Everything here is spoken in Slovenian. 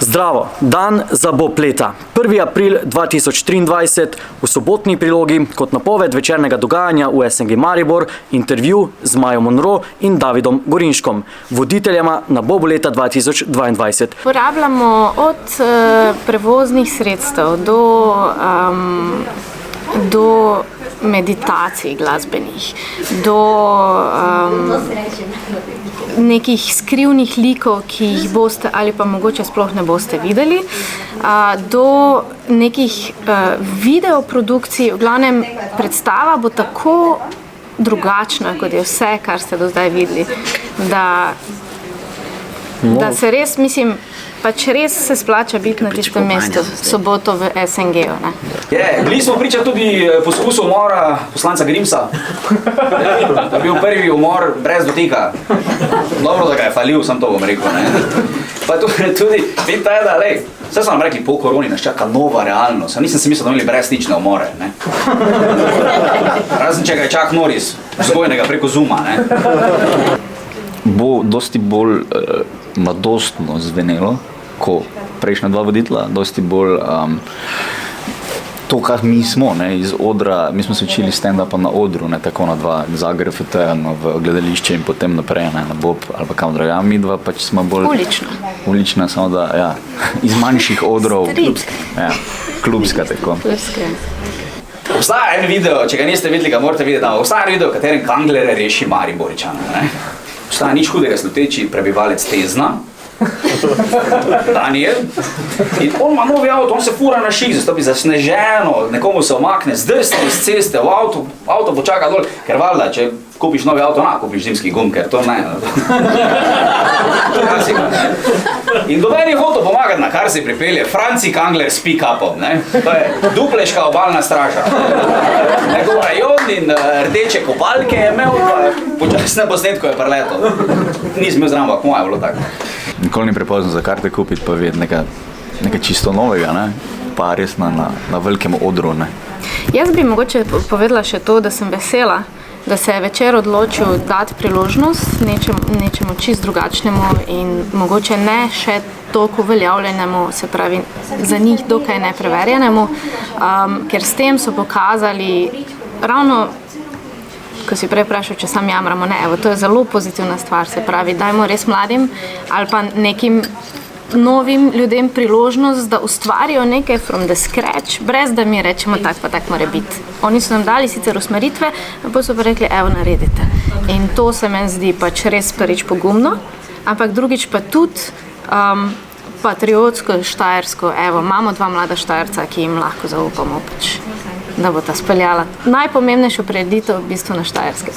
Zdravo, dan za Bob leta. 1. april 2023, v sobotni prilogi kot napoved večernega dogajanja v SNG Maribor, intervju z Majo Monro in Davidom Gorinškom, voditeljema na Bobu leta 2022. Uporabljamo od prevoznih sredstev do meditacij glasbenih, do nekih skrivnih likov, ki jih boste ali pa mogoče sploh ne boste videli, do nekih videoprodukcij. V glavnem, predstava bo tako drugačna, kot je vse, kar ste do zdaj videli, da se res, mislim, pač res se splača biti na tistem mestu soboto v SNG-u. Bili smo priča tudi poskusu umora poslanca Grimsa. To je bil prvi umor brez dotika. Dobro, da ga je falil, sam to bom rekel. Pa tudi, vidite, da vse so nam rekli, po koroni nas čaka nova realnost. Nisem si mislil, da imeli brezstične umore. Razen če ga je Chuck Norris, vzgojenega preko Zooma. Bo dosti bolj mladostno zvenelo, ko prejšnja dva voditla, dosti bolj to, kar mi smo, iz odra, mi smo se učili stand-upa na odru, tako na dva, Zagreb, v gledališče in potem naprej, na Bob ali pa kam drugam. Mi dva pač smo bolj ulična, samo da, iz manjših odrov. Klubska, tako. Obstaja en video, če ga niste videli, ga morate videti, obstaja video, v katerem Kangler reši Mariboričana. Obstaja nič hudega sluteči prebivalec Tezna, Daniel, in on ima novi avto, on se fura na šik, zato bi zasneženo, nekomu se omakne, zdrsne iz ceste v avto počaka dol, ker valjda, če kupiš novi avto, kupiš zimski gum, ker to ne. In doben je hotel pomagati, na kar se pripelje Franci Kangler s pick-upom, to je dupleška obalna straža. Nekaj rajon in rdeče kopalke je imel, pa počasne posnetko je preleto. Nisem imel zraven, ampak moje je bilo tako. Nikoli ni prepozno za karte kupiti, pa videti nekaj čisto novega, pa res na velikem odru. Jaz bi mogoče povedala še to, da sem vesela, da se je večer odločil dati priložnost nečemu čist drugačnemu in mogoče ne še toliko uveljavljenemu, se pravi za njih dokaj nepreverjenemu, ker s tem so pokazali ravno, ko si prej vprašal, če sam jamramo, to je zelo pozitivna stvar, se pravi, dajmo res mladim ali pa nekim novim ljudem priložnost, da ustvarijo nekaj from the scratch, brez da mi rečemo tak pa tak mora biti. Oni so nam dali sicer usmeritve, pa so pa rekli, naredite. In to se meni zdi pač res prvič pogumno, ampak drugič pa tudi patriotsko, štajersko. Imamo dva mlada Štajerca, ki jim lahko zaupamo, da bo ta speljala najpomembnejšo prireditev v bistvu na Štajerskem.